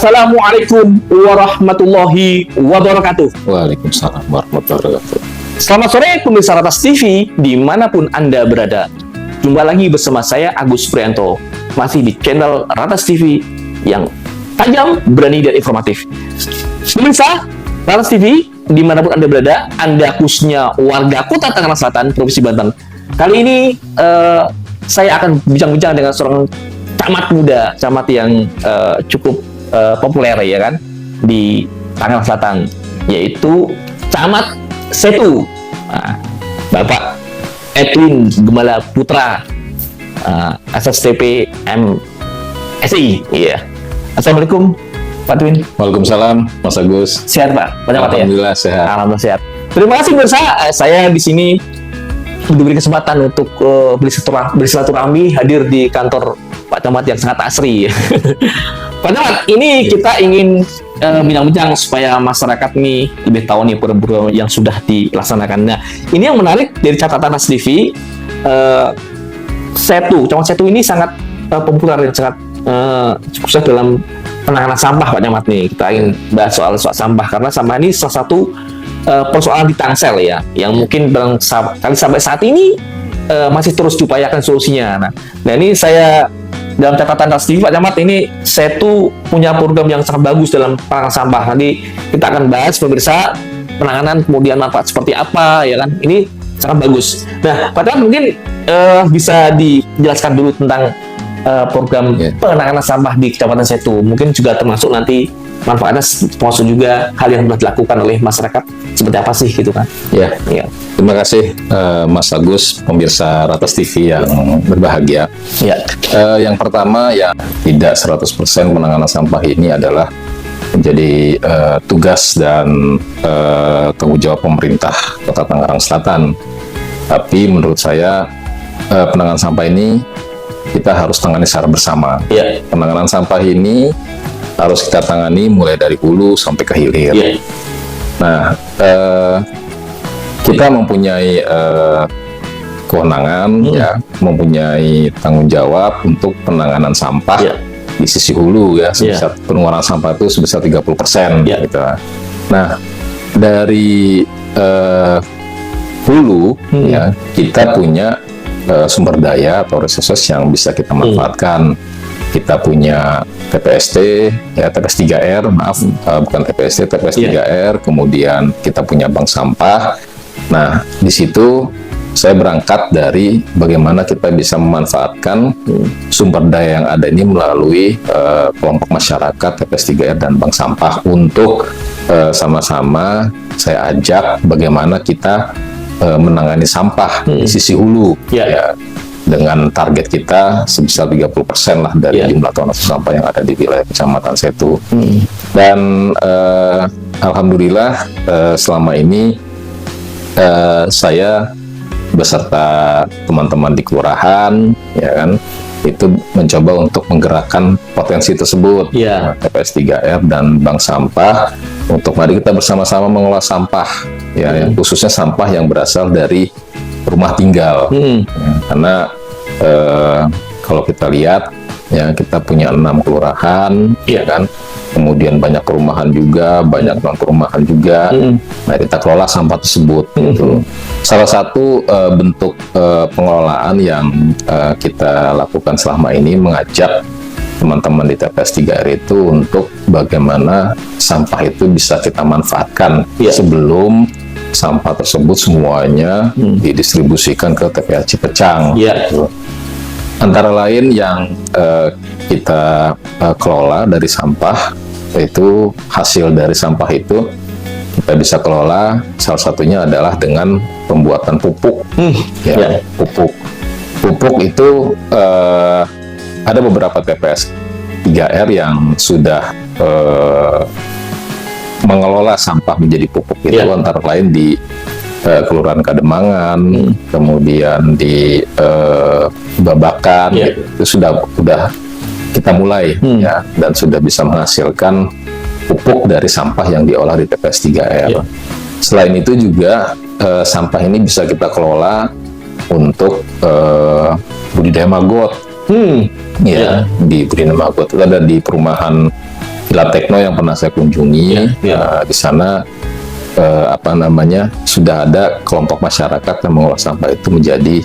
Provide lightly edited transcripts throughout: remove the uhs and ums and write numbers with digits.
Assalamualaikum warahmatullahi wabarakatuh. Waalaikumsalam warahmatullahi wabarakatuh. Selamat sore pemirsa Ratas TV dimanapun Anda berada. Jumpa lagi bersama saya Agus Prianto, masih di channel Ratas TV yang tajam, berani, dan informatif. Pemirsa Ratas TV dimanapun Anda berada, Anda khususnya warga Kota Tangerang Selatan, Provinsi Banten. Kali ini saya akan bincang-bincang dengan seorang camat muda, camat yang cukup populer ya kan di Tangerang Selatan, yaitu Camat Setu, Bapak Edwin Gemala Putra, SSTP MSI. Iya. Assalamualaikum Pak Edwin. Waalaikumsalam Mas Agus. Sehat Pak? Alhamdulillah sehat. Alhamdulillah sehat. Terima kasih pemirsa. Saya di sini diberi kesempatan untuk bersilaturahmi hadir di kantor Pak Camat yang sangat asri. Pak Camat, ini kita ingin bincang-bincang supaya masyarakat nih lebih tahu nih program yang sudah dilaksanakan. Nah, ini yang menarik dari catatan Ratas TV, Camat Setu ini sangat populer dan sangat sukses dalam penanganan sampah Pak Camat nih. Kita ingin bahas soal sampah karena sampah ini salah satu persoalan di Tangsel ya, yang mungkin sampai saat ini masih terus diupayakan solusinya. Nah ini saya dalam catatan Ratas TV Pak Camat, ini Setu punya program yang sangat bagus dalam penanganan sampah. Nanti kita akan bahas pemirsa penanganan kemudian manfaat seperti apa ya kan. Ini sangat bagus. Nah Pak Camat mungkin bisa dijelaskan dulu tentang program penanganan sampah di Kecamatan Setu. Mungkin juga termasuk nanti manfaatnya, termasuk juga hal yang telah dilakukan oleh masyarakat seperti apa sih gitu kan. Ya. Terima kasih Mas Agus, pemirsa Ratas TV yang berbahagia. Ya. Yang pertama ya, tidak 100% penanganan sampah ini adalah menjadi tugas dan tanggung jawab pemerintah Kota Tangerang Selatan. Tapi menurut saya penanganan sampah ini kita harus tangani secara bersama. Ya. Penanganan sampah ini harus kita tangani mulai dari hulu sampai ke hilir. Ya. Nah, kita mempunyai kewenangan, ya, mempunyai tanggung jawab untuk penanganan sampah di sisi hulu ya, sebesar pengeluaran sampah itu sebesar 30%. Gitu. Nah, dari hulu ya, kita punya sumber daya atau resources yang bisa kita manfaatkan. Kita punya TPST, ya TPS 3R, maaf, bukan TPST, TPS 3R, kemudian kita punya bank sampah. Nah, di situ saya berangkat dari bagaimana kita bisa memanfaatkan sumber daya yang ada ini melalui kelompok masyarakat, TPS 3R, dan bank sampah untuk sama-sama saya ajak bagaimana kita menangani sampah di sisi hulu. Ya, dengan target kita sebesar 30% lah dari jumlah tonase sampah yang ada di wilayah Kecamatan Setu. Dan alhamdulillah selama ini saya beserta teman-teman di kelurahan ya kan, itu mencoba untuk menggerakkan potensi tersebut, TPS 3R dan bank sampah, untuk mari kita bersama-sama mengelola sampah ya, yang khususnya sampah yang berasal dari rumah tinggal. Karena kalau kita lihat ya, kita punya 6 kelurahan ya kan, kemudian banyak perumahan juga, banyak non perumahan juga. Nah, kita kelola sampah tersebut gitu. Salah satu bentuk pengelolaan yang kita lakukan selama ini mengajak teman-teman di TPS 3R itu untuk bagaimana sampah itu bisa kita manfaatkan sebelum sampah tersebut semuanya didistribusikan ke TPS Cipecang. Gitu. Antara lain yang kita kelola dari sampah, itu hasil dari sampah itu kita bisa kelola, salah satunya adalah dengan pembuatan pupuk. Pupuk itu ada beberapa TPS 3R yang sudah mengelola sampah menjadi pupuk itu, antara lain di Kelurahan Kademangan, kemudian di Babakan, itu sudah kita mulai ya, dan sudah bisa menghasilkan pupuk dari sampah yang diolah di TPS 3R. Selain itu juga sampah ini bisa kita kelola untuk budidaya maggot. Di budidaya maggot itu ada di perumahan Villa Tekno yang pernah saya kunjungi. Di sana sudah ada kelompok masyarakat yang mengolah sampah itu menjadi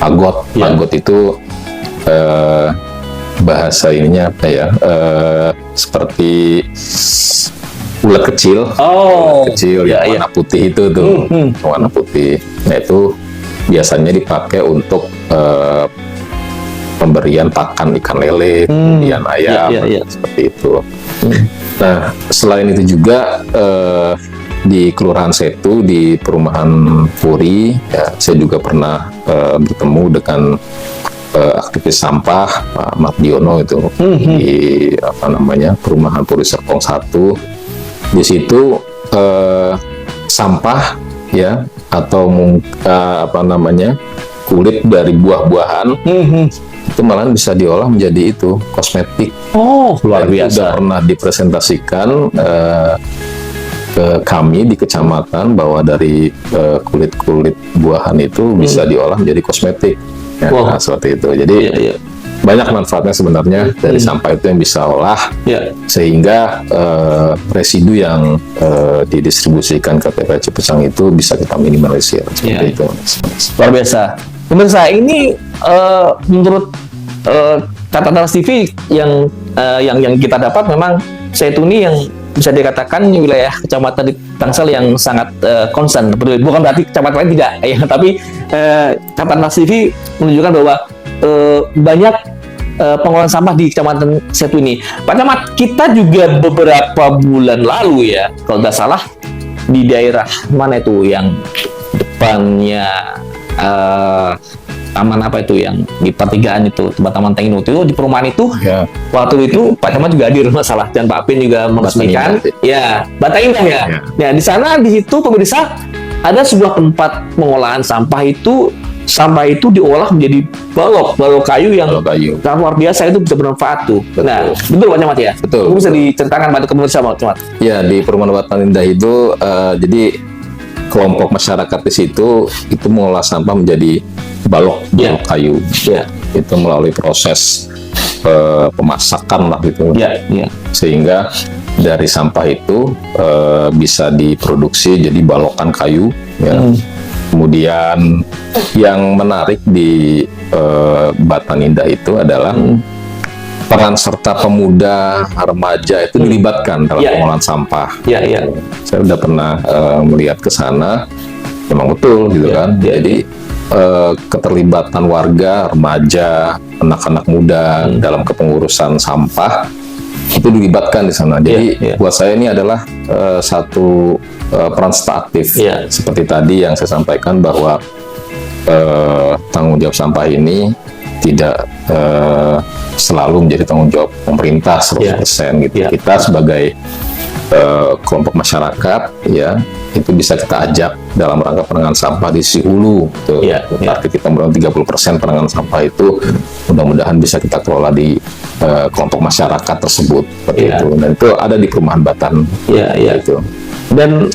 maggot. Maggot itu bahasa ininya apa ya, seperti ulat kecil, yang warna putih itu tuh, warna putih. Nah itu biasanya dipakai untuk pemberian pakan ikan lele, kemudian ayam, seperti itu. Nah selain itu juga di Kelurahan Setu di perumahan Puri, saya juga pernah bertemu dengan aktivis sampah Pak Mardiono itu di perumahan Puri Serpong 1. Di situ sampah ya, atau kulit dari buah-buahan itu malah bisa diolah menjadi itu kosmetik. Luar biasa. Sudah pernah dipresentasikan ke kami di kecamatan bahwa dari kulit-kulit buahan itu bisa diolah menjadi kosmetik. Nah, seperti itu. Jadi banyak manfaatnya sebenarnya dari sampah itu yang bisa olah, sehingga residu yang didistribusikan ke TPS Cipecang itu bisa kita minimalisir. Seperti itu. Luar biasa. Pemirsa, ini menurut catatan TV yang kita dapat, memang Setu ini yang bisa dikatakan wilayah kecamatan di Tangsel yang sangat concern. Bukan berarti kecamatan lain tidak, ya, tapi catatan TV menunjukkan bahwa banyak pengolahan sampah di kecamatan Setu ini. Pak Camat, kita juga beberapa bulan lalu ya, kalau nggak salah, di daerah mana itu yang depannya taman apa itu yang di pertigaan itu, tempat Taman Tengino itu, di perumahan itu, waktu itu Pak Camat juga hadir masalah, dan Pak Pin juga meresmikan, Bata Indah ya. Nah di sana, di situ pemirsa, ada sebuah tempat pengolahan sampah itu diolah menjadi balok kayu yang luar biasa, itu bisa bermanfaat tuh. Nah betul Pak Camat ya. Betul. Itu bisa diceritakan pada pemirsa Pak Camat. Ya, di perumahan Bata Indah itu jadi kelompok masyarakat di situ itu mengolah sampah menjadi balok kayu. Itu melalui proses pemasakan lah gitu. Sehingga dari sampah itu bisa diproduksi jadi balokan kayu. Kemudian yang menarik di Batan Indah itu adalah peran serta pemuda, remaja itu dilibatkan dalam pengolahan sampah. Saya udah pernah melihat ke sana, memang betul gitu kan. Jadi keterlibatan warga, remaja, anak-anak muda dalam kepengurusan sampah itu dilibatkan di sana. Jadi buat saya ini adalah satu peran serta aktif. Seperti tadi yang saya sampaikan bahwa tanggung jawab sampah ini tidak selalu menjadi tanggung jawab pemerintah 100% gitu. Kita sebagai kelompok masyarakat itu bisa kita ajak dalam rangka penanganan sampah di sisi hulu. Target kita mudah 30% penanganan sampah itu mudah-mudahan bisa kita kelola di kelompok masyarakat tersebut. Itu. Dan itu ada di perumahan Batan. Gitu. Dan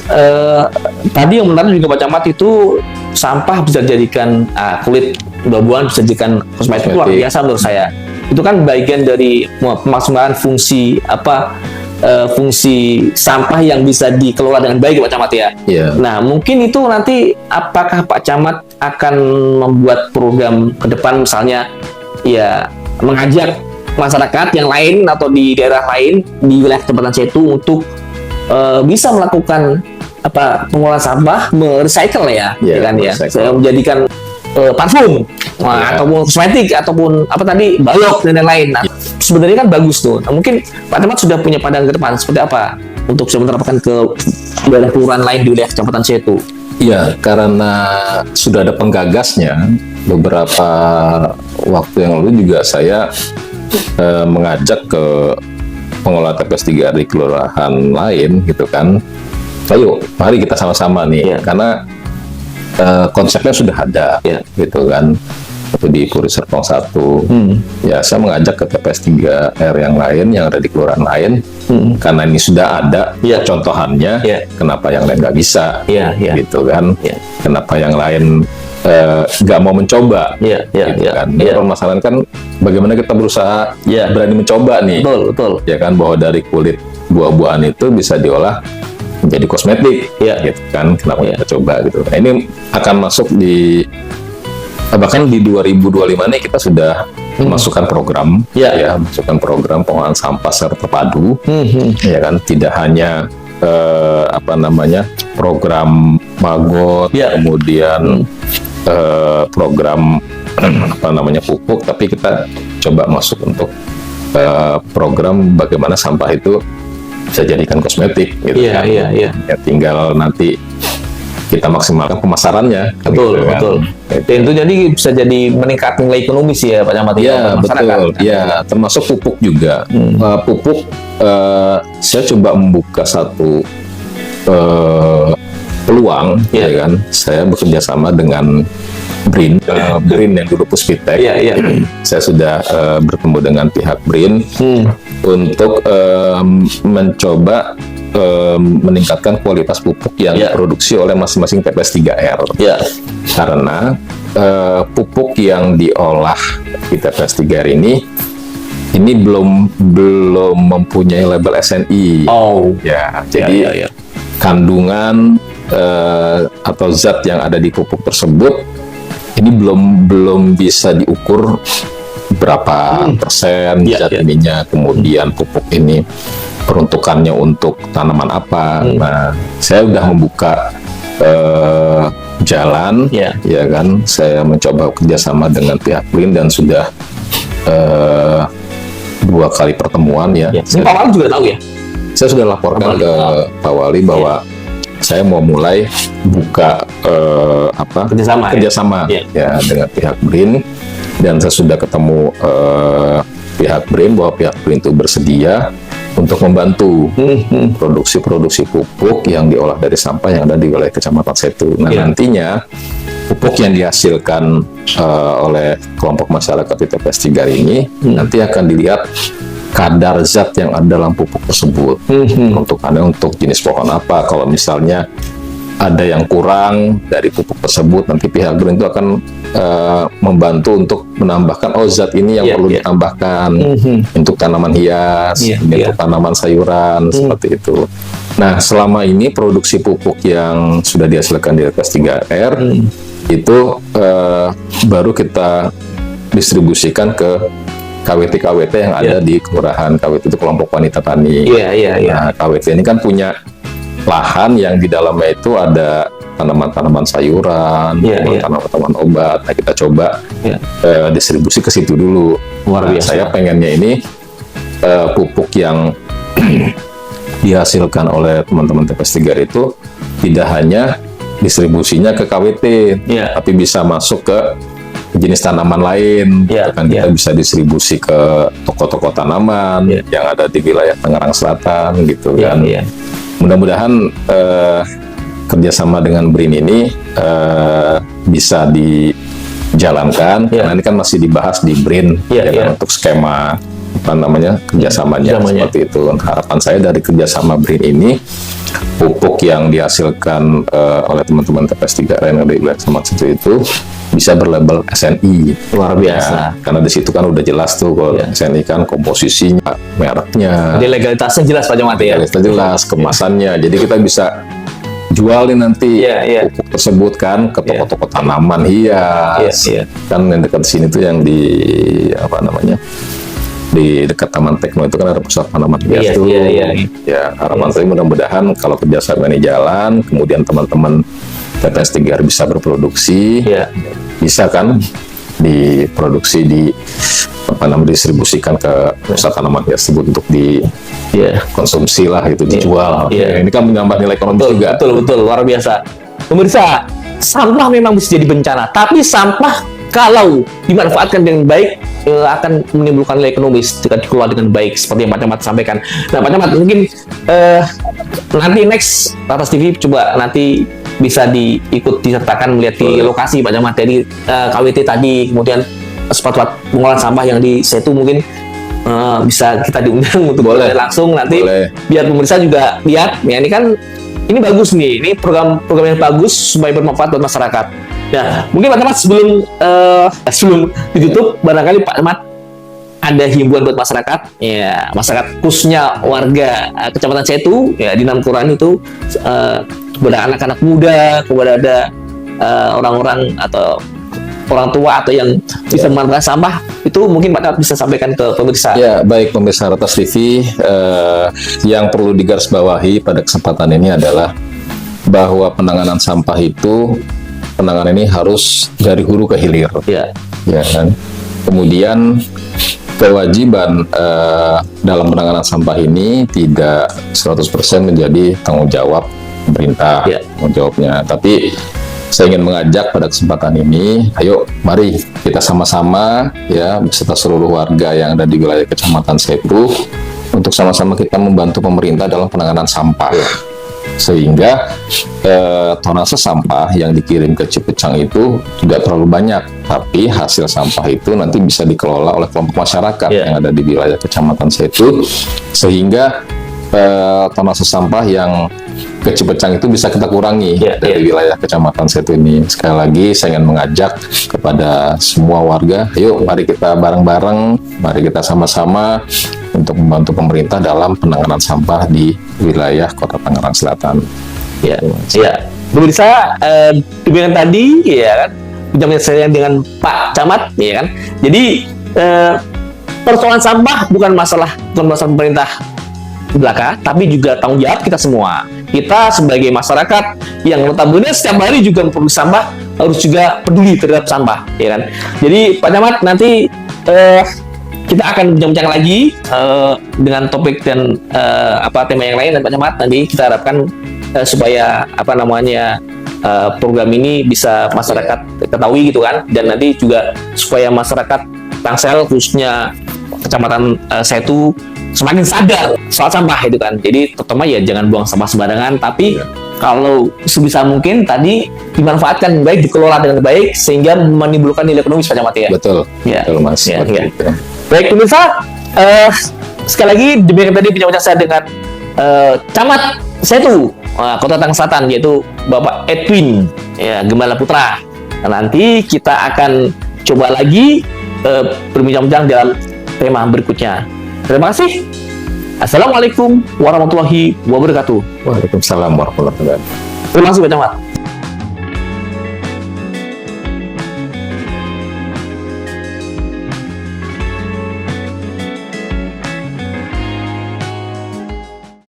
tadi yang menarik juga Pak Camat, itu sampah bisa dijadikan kulit buah-buahan bisa dijadikan kosmetik, luar biasa menurut saya. Itu kan bagian dari pemaksimalan fungsi fungsi sampah yang bisa dikelola dengan baik Pak Camat ya. Nah mungkin itu nanti apakah Pak Camat akan membuat program ke depan, misalnya mengajak masyarakat yang lain atau di daerah lain di wilayah Kecamatan Setu untuk bisa melakukan pengolahan sampah, merecycle ya, Iya, kan ya, merecycle. menjadikan parfum, Iya. ataupun kosmetik, ataupun balok dan lain-lain. Nah, sebenarnya kan bagus tuh. Nah, mungkin Pak Camat sudah punya pandangan ke depan seperti apa untuk bisa menerapkan ke daerah kelurahan lain di wilayah Kecamatan Setu. Iya, karena sudah ada penggagasnya, beberapa waktu yang lalu juga saya mengajak ke pengelola TPS 3 di kelurahan lain gitu kan. Ayo, mari kita sama-sama nih, Iya. karena konsepnya sudah ada, Iya. gitu kan. Itu di Puri Serpong 1. Ya, saya mengajak ke TPS 3R yang lain, yang ada di kelurahan lain, karena ini sudah ada Iya. contohannya, Iya. kenapa yang lain nggak bisa, Iya, iya. gitu kan. Iya. Kenapa yang lain nggak mau mencoba, Iya, iya, gitu iya. kan. Iya. Permasalahan kan bagaimana kita berusaha Iya. berani mencoba nih, Betul, betul. ya kan, bahwa dari kulit buah-buahan itu bisa diolah menjadi kosmetik, Iya. gitu kan. Kenapa Iya. kita coba gitu. Nah, ini akan masuk di bahkan di 2025 ini kita sudah masukkan program, Iya. ya, masukkan program pengolahan sampah secara terpadu, ya kan, tidak hanya program Magot, Iya. kemudian program pupuk, tapi kita coba masuk untuk program bagaimana sampah itu bisa jadikan kosmetik, gitu Iya, kan. iya, iya. Ya, tinggal nanti kita maksimalkan pemasarannya, kan, Betul, gitu kan. betul. Dan itu jadi bisa jadi meningkat nilai ekonomis ya Pak Camat, Iya, untuk masyarakat. betul. Iya, termasuk pupuk juga. Pupuk, saya coba membuka satu peluang, Iya. ya kan. Saya bekerja sama dengan BRIN, BRIN yang dulu Puspitek. Iya, iya. Saya sudah bertemu dengan pihak BRIN untuk mencoba meningkatkan kualitas pupuk yang Iya. diproduksi oleh masing-masing TPS 3R. Iya. Karena pupuk yang diolah di TPS 3R ini belum mempunyai label SNI. Oh. Ya, Iya, jadi iya, iya. kandungan atau zat yang ada di pupuk tersebut ini belum bisa diukur berapa persen Iya, zat iya. ininya, kemudian pupuk ini peruntukannya untuk tanaman apa. Nah, saya sudah membuka jalan, Iya. ya kan. Saya mencoba kerjasama dengan pihak BRIN dan sudah 2 kali pertemuan, ya. Iya. Ini Pak Wali juga tahu ya? Saya sudah laporkan Pak Wali. ke Pak Wali bahwa saya mau mulai buka kerjasama Iya. ya dengan pihak BRIN, dan saya sudah ketemu pihak BRIN bahwa pihak BRIN itu bersedia untuk membantu produksi pupuk yang diolah dari sampah yang ada di wilayah Kecamatan Setu. Nah, Iya. nantinya pupuk yang dihasilkan oleh kelompok masyarakat di TPS 3 ini nanti akan dilihat kadar zat yang ada dalam pupuk tersebut. Peruntukannya untuk jenis pohon apa. Kalau misalnya ada yang kurang dari pupuk tersebut, nanti pihak BRIN itu akan membantu untuk menambahkan zat ini yang Iya, perlu iya. ditambahkan untuk tanaman hias, Iya, ini iya. untuk tanaman sayuran, seperti itu. Nah, selama ini produksi pupuk yang sudah dihasilkan di TPS 3R itu baru kita distribusikan ke KWT-KWT yang ada di kelurahan. KWT itu kelompok wanita tani. Iya, iya, iya. Nah, KWT ini kan punya lahan yang di dalamnya itu ada tanaman-tanaman sayuran, Iya, iya. tanaman-tanaman obat. Nah, kita coba Iya. distribusi ke situ dulu. Luar Nah, biasa. saya pengennya ini pupuk yang dihasilkan oleh teman-teman TPS 3 itu tidak hanya distribusinya ke KWT, Iya. tapi bisa masuk ke jenis tanaman lain. Iya, Kan kita iya. bisa distribusi ke toko-toko tanaman Iya. yang ada di wilayah Tangerang Selatan, gitu Iya, kan. iya. Mudah-mudahan kerjasama dengan BRIN ini bisa dijalankan, Iya. karena ini kan masih dibahas di BRIN, Iya, ya kan, iya. untuk skema kerjasamanya, Kerjasamanya. seperti itu. Harapan saya dari kerjasama BRIN ini, pupuk yang dihasilkan oleh teman-teman TPS 3R yang ada di wilayah Kecamatan Setu itu bisa berlabel SNI. Luar biasa. Ya, karena di situ kan udah jelas tuh kalau Iya. SNI kan komposisinya, mereknya, Jadi legalitasnya jelas Pak Camat ya? kita jelas kemasannya. Jadi kita bisa jualin nanti Iya, iya. pupuk tersebut kan ke toko-toko tanaman hias. Iya, iya. Kan yang dekat sini tuh yang di di dekat Taman Tekno itu kan ada pusat tanaman hias tuh. Ya, harapan saya mudah-mudahan kalau kerjasama ini jalan, kemudian teman-teman TPS 3R bisa berproduksi, bisa kan diproduksi didistribusikan ke pusat tanaman hias tersebut untuk dikonsumsi lah, gitu, dijual. Ini kan menambah nilai ekonomi juga. Betul, luar biasa. Pemirsa, sampah memang bisa jadi bencana, tapi sampah kalau dimanfaatkan dengan baik akan menimbulkan nilai ekonomis jika dikelola dengan baik, seperti yang Pak Camat sampaikan. Nah, Pak Camat, mungkin nanti next Ratas TV coba nanti bisa diikut disertakan melihat di lokasi Pak Camat, jadi KWT tadi, kemudian spot-spot pengolahan sampah yang di Setu mungkin bisa kita diundang untuk langsung nanti biar pemirsa juga lihat ya, ini bagus nih, ini program yang bagus supaya bermanfaat buat masyarakat. Nah, mungkin Pak Camat sebelum ditutup, barangkali Pak Camat ada himbauan buat masyarakat, ya masyarakat khususnya warga Kecamatan Setu, ya di 6 kelurahan itu, kepada anak-anak muda, kepada ada orang-orang atau orang tua atau yang bisa memanfaatkan sampah, itu mungkin Pak Camat bisa sampaikan ke pemirsa. Ya, baik pemirsa Ratas TV, yang perlu digarisbawahi pada kesempatan ini adalah bahwa penanganan sampah itu penanganan ini harus dari hulu ke hilir, ya kan. Kemudian kewajiban dalam penanganan sampah ini tidak 100% menjadi tanggung jawab pemerintah, tanggung jawabnya. Tapi saya ingin mengajak pada kesempatan ini, ayo mari kita sama-sama ya beserta seluruh warga yang ada di wilayah Kecamatan Setu untuk sama-sama kita membantu pemerintah dalam penanganan sampah. Sehingga tonase sampah yang dikirim ke Cipecang itu tidak terlalu banyak, tapi hasil sampah itu nanti bisa dikelola oleh kelompok masyarakat yang ada di wilayah Kecamatan Setu, sehingga tonase sampah yang ke Cipecang itu bisa kita kurangi dari wilayah Kecamatan Setu ini. Sekali lagi saya ingin mengajak kepada semua warga, ayo mari kita bareng-bareng, mari kita sama-sama untuk membantu pemerintah dalam penanganan sampah di wilayah Kota Tangerang Selatan. Pemirsa, demikian tadi ya kan bincang saya dengan Pak Camat, ya kan. Jadi persoalan sampah bukan masalah pemerintah belaka, tapi juga tanggung jawab kita semua. Kita sebagai masyarakat yang notabene setiap hari juga memproduksi sampah harus juga peduli terhadap sampah, ya kan. Jadi Pak Camat, nanti kita akan bincang-bincang lagi dengan topik dan tema yang lain, dan Pak Camat nanti kita harapkan supaya program ini bisa masyarakat ketahui gitu kan, dan nanti juga supaya masyarakat Tangsel khususnya Kecamatan Setu semakin sadar soal sampah itu kan. Jadi terutama ya jangan buang sampah sembarangan, tapi kalau sebisa mungkin tadi dimanfaatkan baik, dikelola dengan baik sehingga menimbulkan nilai ekonomis Pak Camat ya. Betul Mas. Baik pemirsa, sekali lagi demikian tadi bincang-bincang saya dengan Camat Setu Kota Tangerang Selatan, yaitu Bapak Edwin Gembala Putra. Nah, nanti kita akan coba lagi berbincang-bincang dalam tema berikutnya. Terima kasih. Assalamualaikum warahmatullahi wabarakatuh. Waalaikumsalam warahmatullahi wabarakatuh. Terima kasih Pak Camat.